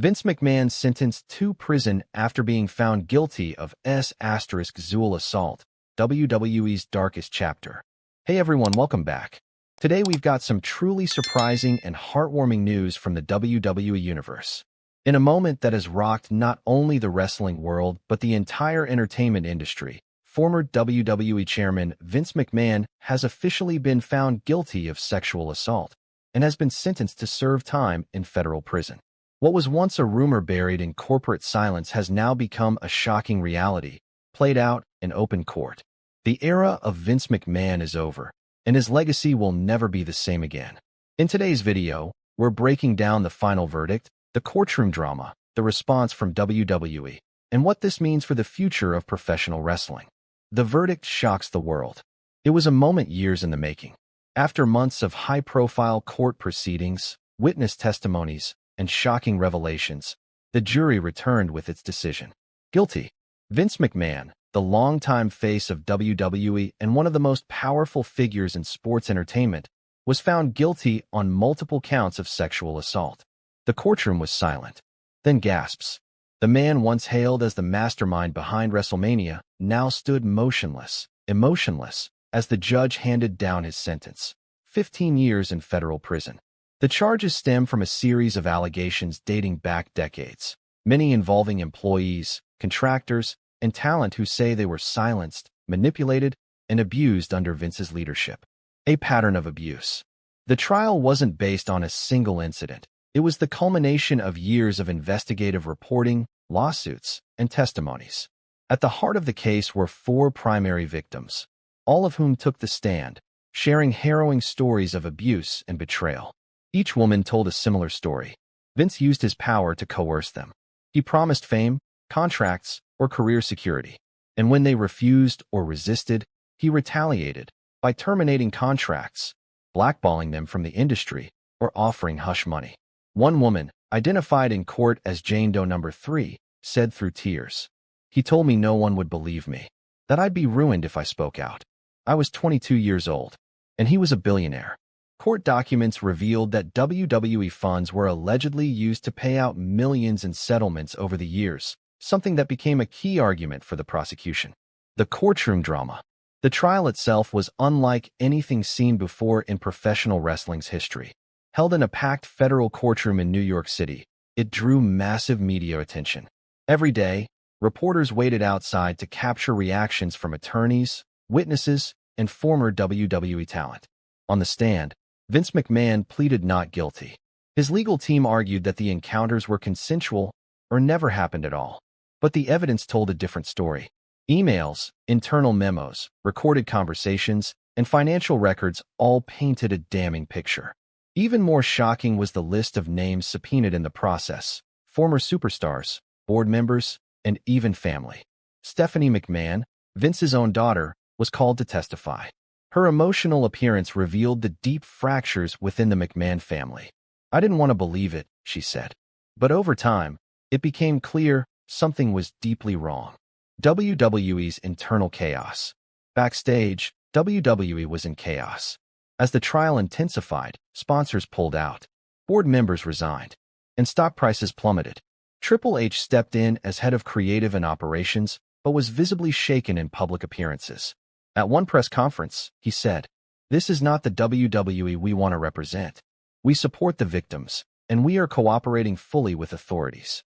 Vince McMahon sentenced to prison after being found guilty of xual assault, WWE's darkest chapter. Hey everyone, welcome back. Today we've got some truly surprising and heartwarming news from the WWE Universe. In a moment that has rocked not only the wrestling world but the entire entertainment industry, former WWE Chairman Vince McMahon has officially been found guilty of sexual assault and has been sentenced to serve time in federal prison. What was once a rumor buried in corporate silence has now become a shocking reality, played out in open court. The era of Vince McMahon is over, and his legacy will never be the same again. In today's video, we're breaking down the final verdict, the courtroom drama, the response from WWE, and what this means for the future of professional wrestling. The verdict shocks the world. It was a moment years in the making. After months of high-profile court proceedings, witness testimonies, and shocking revelations, the jury returned with its decision. Guilty. Vince McMahon, the longtime face of WWE and one of the most powerful figures in sports entertainment, was found guilty on multiple counts of sexual assault. The courtroom was silent. Then gasps. The man once hailed as the mastermind behind WrestleMania now stood emotionless, as the judge handed down his sentence. 15 years in federal prison. The charges stem from a series of allegations dating back decades, many involving employees, contractors, and talent who say they were silenced, manipulated, and abused under Vince's leadership. A pattern of abuse. The trial wasn't based on a single incident. It was the culmination of years of investigative reporting, lawsuits, and testimonies. At the heart of the case were 4 primary victims, all of whom took the stand, sharing harrowing stories of abuse and betrayal. Each woman told a similar story. Vince used his power to coerce them. He promised fame, contracts, or career security. And when they refused or resisted, he retaliated by terminating contracts, blackballing them from the industry, or offering hush money. One woman, identified in court as Jane Doe No. 3, said through tears, "He told me no one would believe me, that I'd be ruined if I spoke out. I was 22 years old, and he was a billionaire." Court documents revealed that WWE funds were allegedly used to pay out millions in settlements over the years, something that became a key argument for the prosecution. The courtroom drama. The trial itself was unlike anything seen before in professional wrestling's history. Held in a packed federal courtroom in New York City, it drew massive media attention. Every day, reporters waited outside to capture reactions from attorneys, witnesses, and former WWE talent. On the stand, Vince McMahon pleaded not guilty. His legal team argued that the encounters were consensual or never happened at all. But the evidence told a different story. Emails, internal memos, recorded conversations, and financial records all painted a damning picture. Even more shocking was the list of names subpoenaed in the process: former superstars, board members, and even family. Stephanie McMahon, Vince's own daughter, was called to testify. Her emotional appearance revealed the deep fractures within the McMahon family. "I didn't want to believe it," she said. But over time, it became clear something was deeply wrong. WWE's internal chaos. Backstage, WWE was in chaos. As the trial intensified, sponsors pulled out, board members resigned, and stock prices plummeted. Triple H stepped in as head of creative and operations, but was visibly shaken in public appearances. At one press conference, he said, "This is not the WWE we want to represent. We support the victims, and we are cooperating fully with authorities."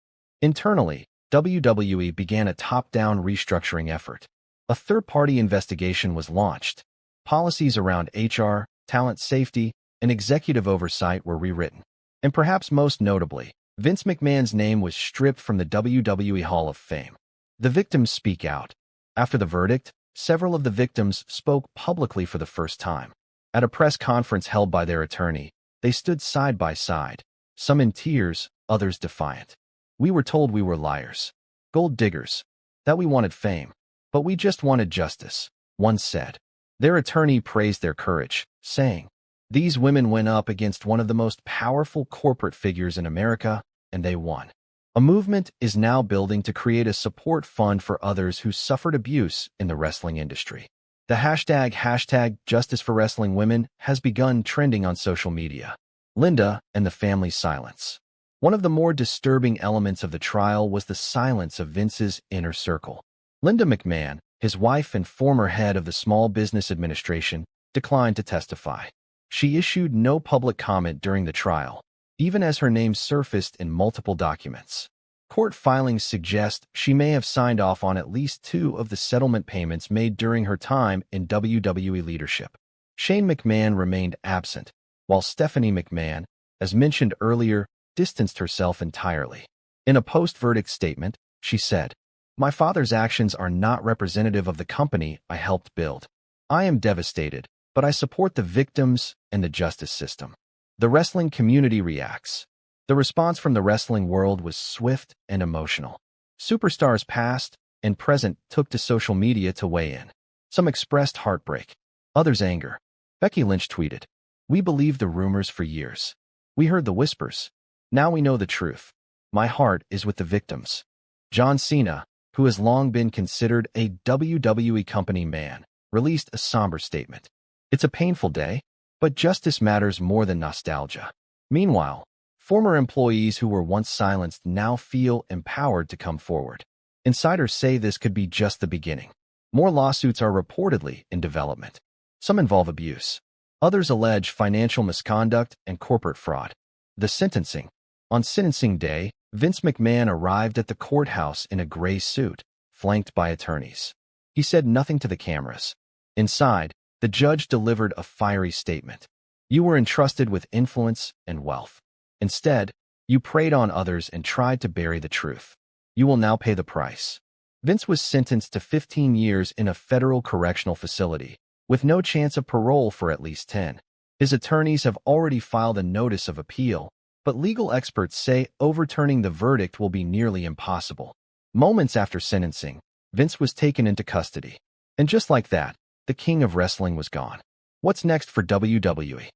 Internally, WWE began a top-down restructuring effort. A third-party investigation was launched. Policies around HR, talent safety, and executive oversight were rewritten. And perhaps most notably, Vince McMahon's name was stripped from the WWE Hall of Fame. The victims speak out. After the verdict, several of the victims spoke publicly for the first time. At a press conference held by their attorney, they stood side by side, some in tears, others defiant. "We were told we were liars, gold diggers, that we wanted fame, but we just wanted justice," one said. Their attorney praised their courage, saying, "These women went up against one of the most powerful corporate figures in America, and they won." A movement is now building to create a support fund for others who suffered abuse in the wrestling industry. The hashtag Justice for Wrestling Women has begun trending on social media. Linda and the family's silence. One of the more disturbing elements of the trial was the silence of Vince's inner circle. Linda McMahon, his wife and former head of the Small Business Administration, declined to testify. She issued no public comment during the trial, even as her name surfaced in multiple documents. Court filings suggest she may have signed off on at least 2 of the settlement payments made during her time in WWE leadership. Shane McMahon remained absent, while Stephanie McMahon, as mentioned earlier, distanced herself entirely. In a post-verdict statement, she said, "My father's actions are not representative of the company I helped build. I am devastated, but I support the victims and the justice system." The wrestling community reacts. The response from the wrestling world was swift and emotional. Superstars past and present took to social media to weigh in. Some expressed heartbreak, others anger. Becky Lynch tweeted, "We believed the rumors for years. We heard the whispers. Now we know the truth. My heart is with the victims." John Cena, who has long been considered a WWE company man, released a somber statement. "It's a painful day, but justice matters more than nostalgia." Meanwhile, former employees who were once silenced now feel empowered to come forward. Insiders say this could be just the beginning. More lawsuits are reportedly in development. Some involve abuse. Others allege financial misconduct and corporate fraud. The sentencing. On sentencing day, Vince McMahon arrived at the courthouse in a gray suit, flanked by attorneys. He said nothing to the cameras. Inside, the judge delivered a fiery statement. "You were entrusted with influence and wealth. Instead, you preyed on others and tried to bury the truth. You will now pay the price." Vince was sentenced to 15 years in a federal correctional facility, with no chance of parole for at least 10. His attorneys have already filed a notice of appeal, but legal experts say overturning the verdict will be nearly impossible. Moments after sentencing, Vince was taken into custody. And just like that, the king of wrestling was gone. What's next for WWE?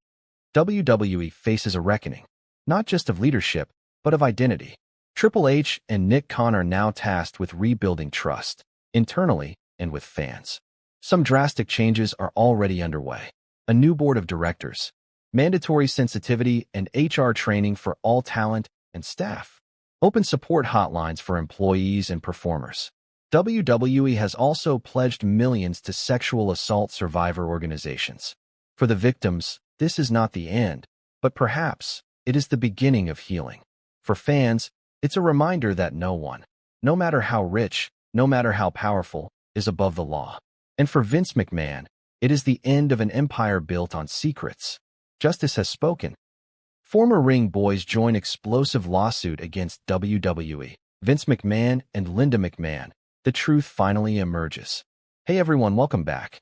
WWE faces a reckoning, not just of leadership, but of identity. Triple H and Nick Khan are now tasked with rebuilding trust, internally and with fans. Some drastic changes are already underway. A new board of directors, mandatory sensitivity and HR training for all talent and staff, open support hotlines for employees and performers. WWE has also pledged millions to sexual assault survivor organizations. For the victims, this is not the end, but perhaps it is the beginning of healing. For fans, it's a reminder that no one, no matter how rich, no matter how powerful, is above the law. And for Vince McMahon, it is the end of an empire built on secrets. Justice has spoken. Former Ring Boys join explosive lawsuit against WWE. Vince McMahon and Linda McMahon. The truth finally emerges. Hey everyone, welcome back.